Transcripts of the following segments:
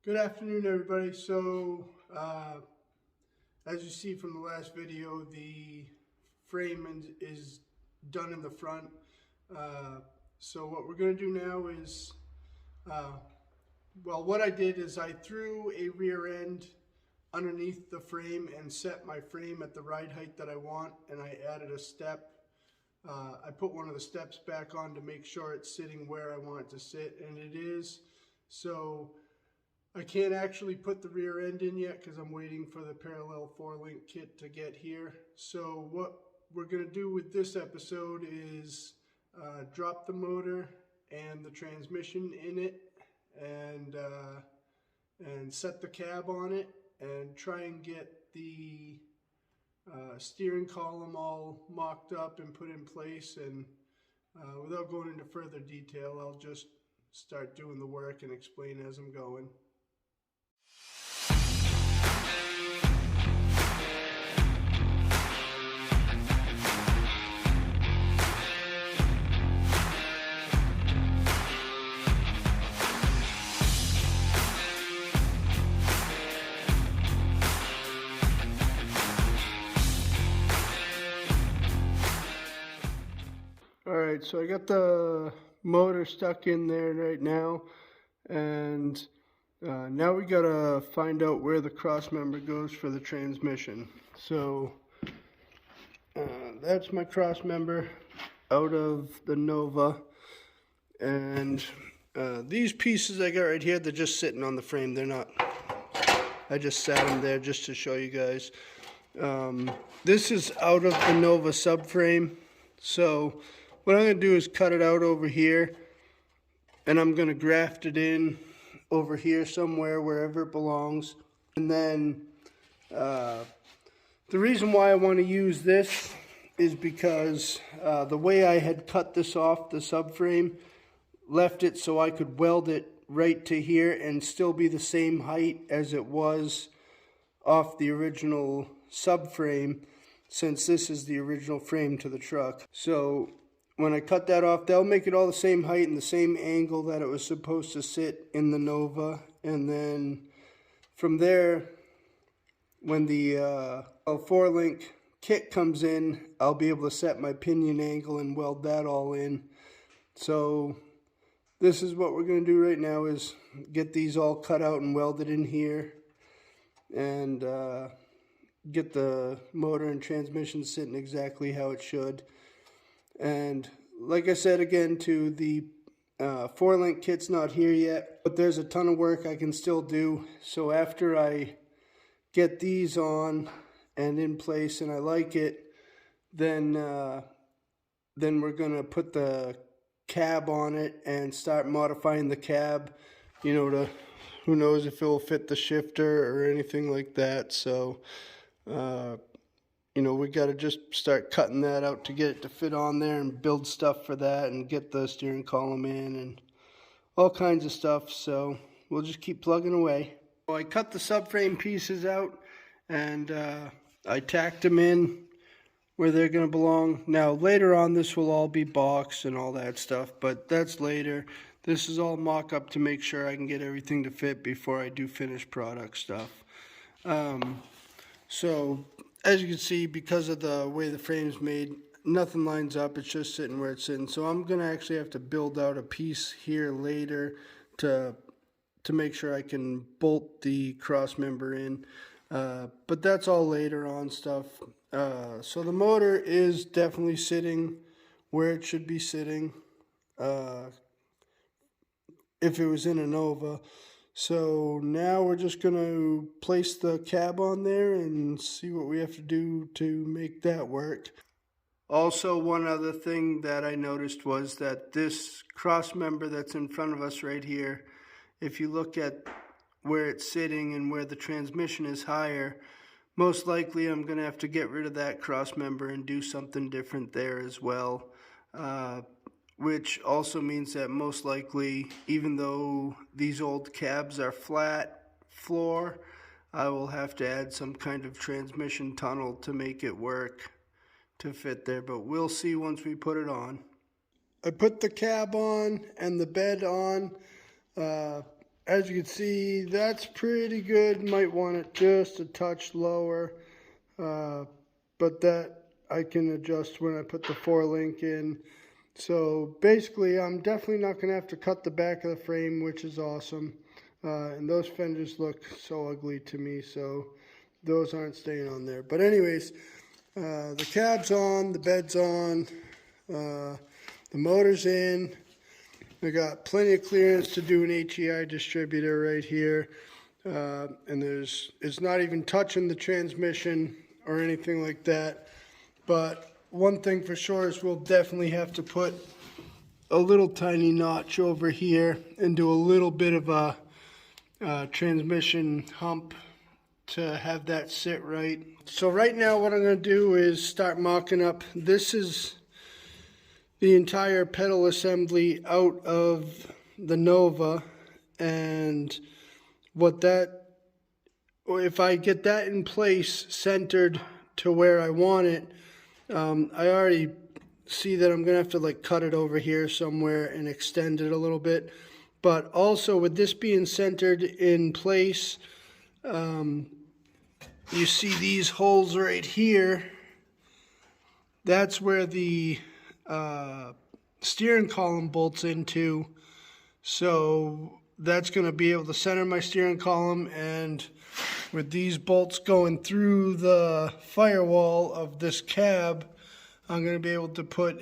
Good afternoon, everybody. So, as you see from the last video, the frame is done in the front. So what we're going to do now is, well, what I did is I threw a rear end underneath the frame and set my frame at the ride height that I want, and I added a step. I put one of the steps back on to make sure it's sitting where I want it to sit, and it is. So I can't actually put the rear end in yet because I'm waiting for the parallel 4-link kit to get here. So what we're going to do with this episode is drop the motor and the transmission in it, and set the cab on it, and try and get the steering column all mocked up and put in place. And without going into further detail, I'll just start doing the work and explain as I'm going. Alright, so I got the motor stuck in there right now, and now we gotta find out where the cross member goes for the transmission. So that's my cross member out of the Nova, and these pieces I got right here, they're just sitting on the frame. They're not, I just sat them there just to show you guys. This is out of the Nova subframe, so what I'm going to do is cut it out over here, and I'm going to graft it in over here somewhere, wherever it belongs. And then the reason why I want to use this is because the way I had cut this off the subframe left it so I could weld it right to here and still be the same height as it was off the original subframe, since this is the original frame to the truck. So when I cut that off, they'll make it all the same height and the same angle that it was supposed to sit in the Nova. And then from there, when the 4-link kit comes in, I'll be able to set my pinion angle and weld that all in. So this is what we're going to do right now, is get these all cut out and welded in here, and get the motor and transmission sitting exactly how it should. And like I said again, too, the 4-link kit's not here yet, but there's a ton of work I can still do. So after I get these on and in place and I like it, then we're gonna put the cab on it and start modifying the cab, you know, to, who knows if it'll fit the shifter or anything like that. So you know, we got to just start cutting that out to get it to fit on there, and build stuff for that, and get the steering column in and all kinds of stuff. So we'll just keep plugging away. So I cut the subframe pieces out, and I tacked them in where they're going to belong. Now later on, this will all be boxed and all that stuff, but that's later. This is all mock-up to make sure I can get everything to fit before I do finished product stuff. So as you can see, because of the way the frame's made, nothing lines up. It's just sitting where it's sitting. So I'm going to actually have to build out a piece here later to make sure I can bolt the cross member in. But that's all later on stuff. So the motor is definitely sitting where it should be sitting if it was in a Nova. So now we're just going to place the cab on there and see what we have to do to make that work. Also, one other thing that I noticed was that this cross member that's in front of us right here, if you look at where it's sitting and where the transmission is higher, most likely I'm going to have to get rid of that cross member and do something different there as well. Which also means that most likely, even though these old cabs are flat floor, I will have to add some kind of transmission tunnel to make it work to fit there, but we'll see once we put it on. I put the cab on and the bed on as you can see, that's pretty good. Might want it just a touch lower, but that I can adjust when I put the 4-link in. So basically, I'm definitely not going to have to cut the back of the frame, which is awesome. And those fenders look so ugly to me, so those aren't staying on there. But anyways, the cab's on, the bed's on, the motor's in. I got plenty of clearance to do an HEI distributor right here. And it's not even touching the transmission or anything like that. But one thing for sure is we'll definitely have to put a little tiny notch over here and do a little bit of a transmission hump to have that sit right. So right now what I'm going to do is start mocking up. This is the entire pedal assembly out of the Nova, and if I get that in place centered to where I want it, I already see that I'm gonna have to like cut it over here somewhere and extend it a little bit. But also with this being centered in place, you see these holes right here. That's where the steering column bolts into. So that's gonna be able to center my steering column, and with these bolts going through the firewall of this cab, I'm going to be able to put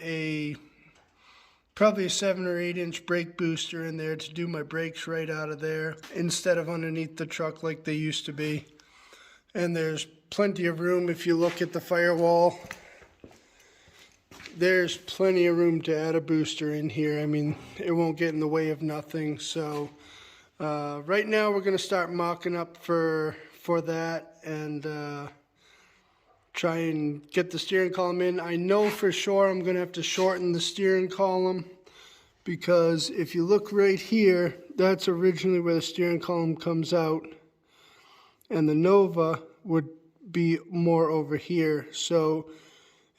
probably a 7 or 8 inch brake booster in there to do my brakes right out of there instead of underneath the truck like they used to be. And there's plenty of room. If you look at the firewall, there's plenty of room to add a booster in here. I mean, it won't get in the way of nothing. So right now we're going to start mocking up for that and try and get the steering column in. I know for sure I'm going to have to shorten the steering column, because if you look right here, that's originally where the steering column comes out, and the Nova would be more over here. So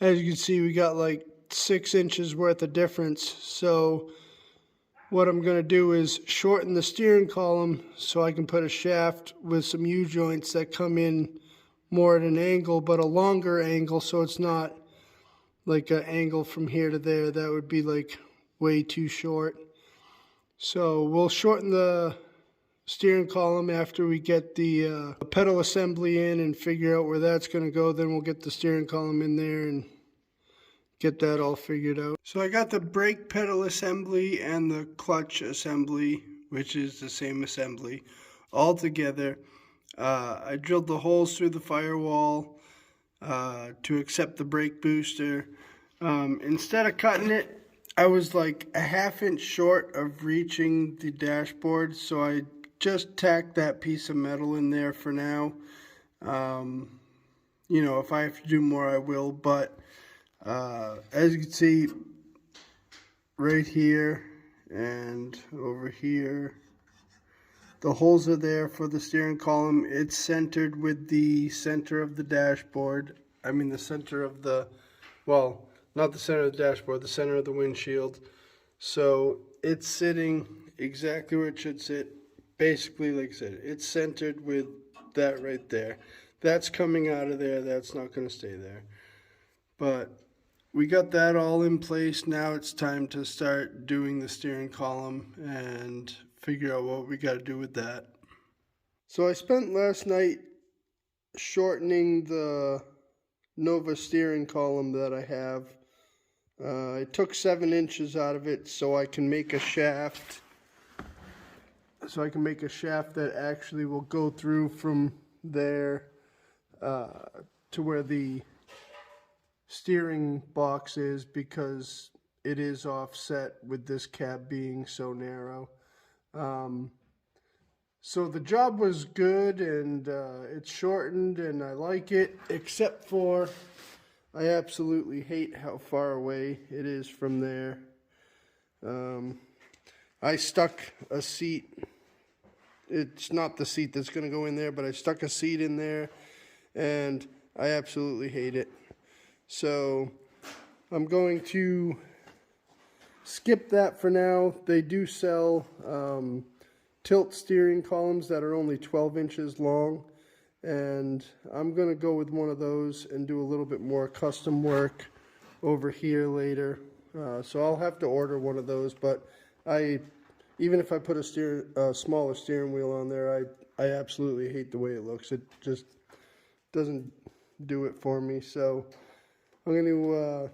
as you can see, we got like 6 inches worth of difference. So what I'm going to do is shorten the steering column so I can put a shaft with some U-joints that come in more at an angle, but a longer angle, so it's not like an angle from here to there. That would be like way too short. So we'll shorten the steering column after we get the pedal assembly in and figure out where that's going to go. Then we'll get the steering column in there and get that all figured out. So I got the brake pedal assembly and the clutch assembly, which is the same assembly, all together. I drilled the holes through the firewall to accept the brake booster. Instead of cutting it, I was like a 1/2 inch short of reaching the dashboard, so I just tacked that piece of metal in there for now. You know, if I have to do more, I will, but as you can see, right here and over here, the holes are there for the steering column. It's centered with the center of the dashboard. I mean the center of the, well, not the center of the dashboard, the center of the windshield. So it's sitting exactly where it should sit. Basically, like I said, it's centered with that right there. That's coming out of there. That's not going to stay there. But we got that all in place. Now it's time to start doing the steering column and figure out what we got to do with that. So I spent last night shortening the Nova steering column that I have. I took 7 inches out of it so I can make a shaft. So I can make a shaft that actually will go through from there to where the steering box is, because it is offset with this cab being so narrow. So the job was good, and it's shortened and I like it, except for I absolutely hate how far away it is from there. I stuck a seat. It's not the seat that's going to go in there, but I stuck a seat in there and I absolutely hate it. So I'm going to skip that for now. They do sell tilt steering columns that are only 12 inches long, and I'm going to go with one of those and do a little bit more custom work over here later. So I'll have to order one of those, but even if I put a smaller steering wheel on there, I absolutely hate the way it looks. It just doesn't do it for me. So I'm going to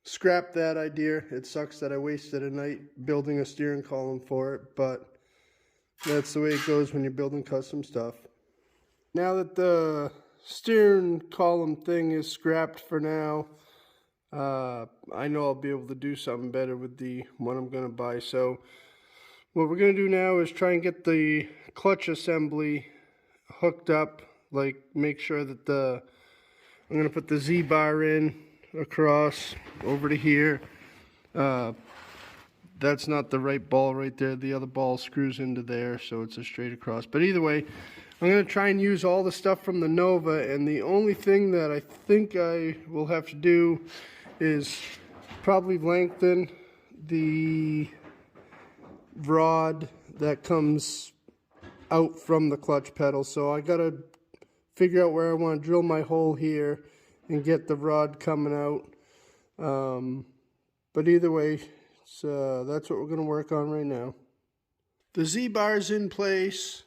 scrap that idea. It sucks that I wasted a night building a steering column for it, but that's the way it goes when you're building custom stuff. Now that the steering column thing is scrapped for now, I know I'll be able to do something better with the one I'm going to buy. So what we're going to do now is try and get the clutch assembly hooked up, like make sure that I'm going to put the Z-bar in across over to here. That's not the right ball right there. The other ball screws into there, so it's a straight across. But either way, I'm going to try and use all the stuff from the Nova, and the only thing that I think I will have to do is probably lengthen the rod that comes out from the clutch pedal. So I got to figure out where I want to drill my hole here and get the rod coming out. But either way, that's what we're going to work on right now. The Z-bar's in place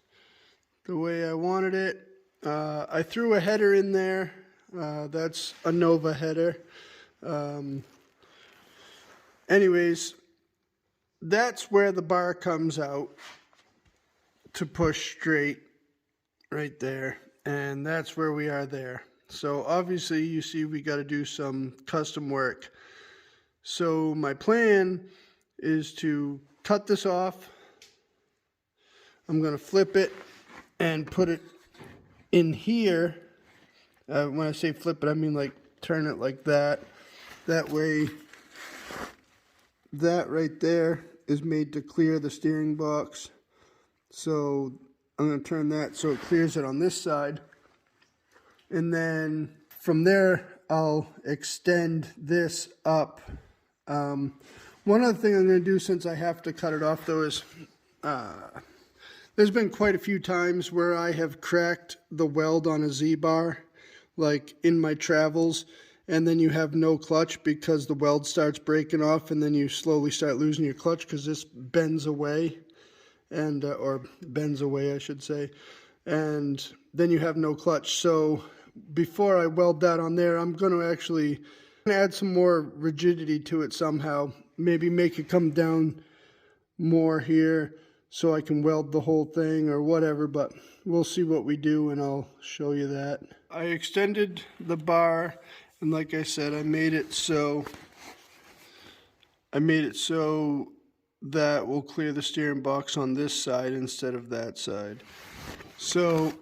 the way I wanted it. I threw a header in there. That's a Nova header. Anyways, that's where the bar comes out to push straight right there. And that's where we are there. So obviously you see we got to do some custom work. So my plan is to cut this off. I'm going to flip it and put it in here. When I say flip it, I mean like turn it like that. That way, that right there is made to clear the steering box. So I'm going to turn that so it clears it on this side. And then from there, I'll extend this up. One other thing I'm going to do, since I have to cut it off though, is there's been quite a few times where I have cracked the weld on a Z-bar, like in my travels, and then you have no clutch because the weld starts breaking off, and then you slowly start losing your clutch because this bends away, and or bends away I should say, and then you have no clutch. So before I weld that on there, I'm going to actually add some more rigidity to it somehow, maybe make it come down more here so I can weld the whole thing or whatever, but we'll see what we do and I'll show you that. I extended the bar, and like I said, I made it so that will clear the steering box on this side instead of that side. So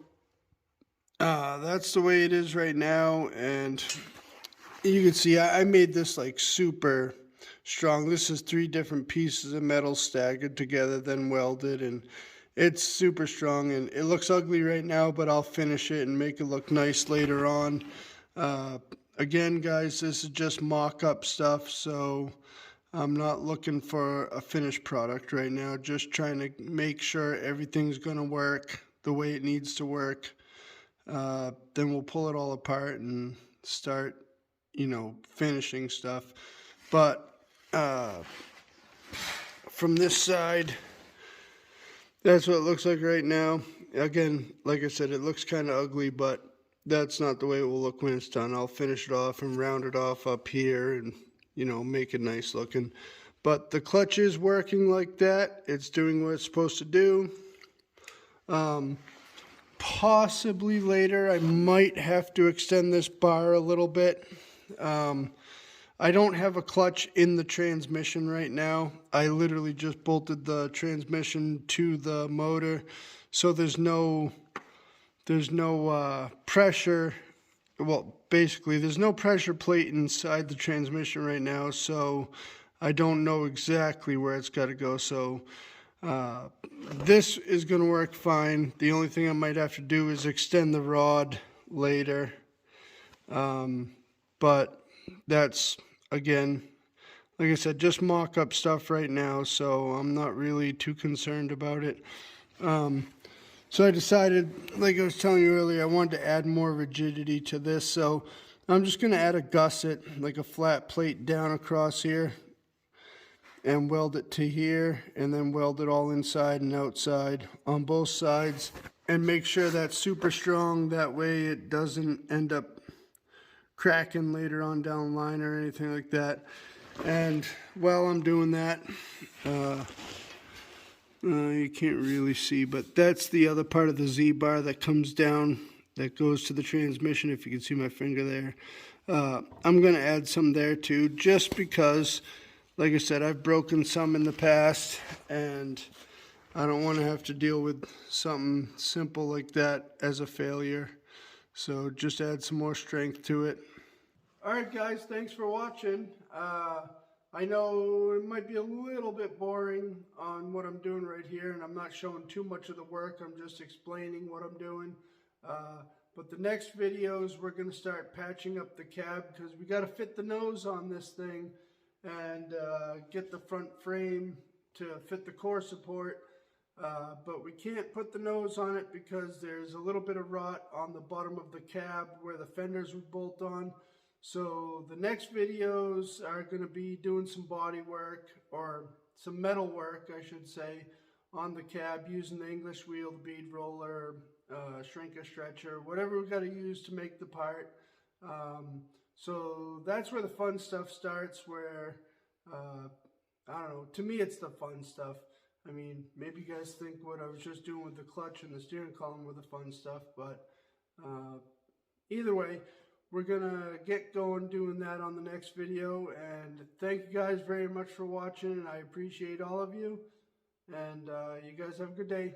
that's the way it is right now, and you can see I made this like super strong. This is 3 different pieces of metal staggered together, then welded, and it's super strong, and it looks ugly right now, but I'll finish it and make it look nice later on. Again, guys, this is just mock-up stuff, so I'm not looking for a finished product right now, just trying to make sure everything's going to work the way it needs to work. Then we'll pull it all apart and start, finishing stuff. But from this side, that's what it looks like right now. Again, like I said, it looks kind of ugly, but that's not the way it will look when it's done. I'll finish it off and round it off up here and, make it nice looking. But the clutch is working like that. It's doing what it's supposed to do. Possibly later, I might have to extend this bar a little bit. I don't have a clutch in the transmission right now. I literally just bolted the transmission to the motor, so there's no pressure. Well, basically, there's no pressure plate inside the transmission right now, so I don't know exactly where it's got to go. So this is going to work fine. The only thing I might have to do is extend the rod later. But that's, again, like I said, just mock-up stuff right now, so I'm not really too concerned about it. So I decided, like I was telling you earlier, I wanted to add more rigidity to this, so I'm just going to add a gusset, like a flat plate down across here, and weld it to here, and then weld it all inside and outside on both sides, and make sure that's super strong, that way it doesn't end up cracking later on down the line or anything like that. And while I'm doing that, you can't really see, but that's the other part of the Z-bar that comes down, that goes to the transmission, if you can see my finger there. I'm going to add some there too, just because, like I said, I've broken some in the past, and I don't want to have to deal with something simple like that as a failure. So just add some more strength to it. Alright guys, thanks for watching. I know it might be a little bit boring on what I'm doing right here, and I'm not showing too much of the work, I'm just explaining what I'm doing. But the next videos, we're going to start patching up the cab, because we got to fit the nose on this thing and get the front frame to fit the core support. But we can't put the nose on it because there's a little bit of rot on the bottom of the cab where the fenders would bolt on. So the next videos are going to be doing some body work, or some metal work I should say, on the cab, using the English wheel, the bead roller, shrinker stretcher, whatever we got to use to make the part. So that's where the fun stuff starts, where I don't know, to me it's the fun stuff. I mean, maybe you guys think what I was just doing with the clutch and the steering column were the fun stuff, but either way, we're gonna get going doing that on the next video. And thank you guys very much for watching, and I appreciate all of you, and you guys have a good day.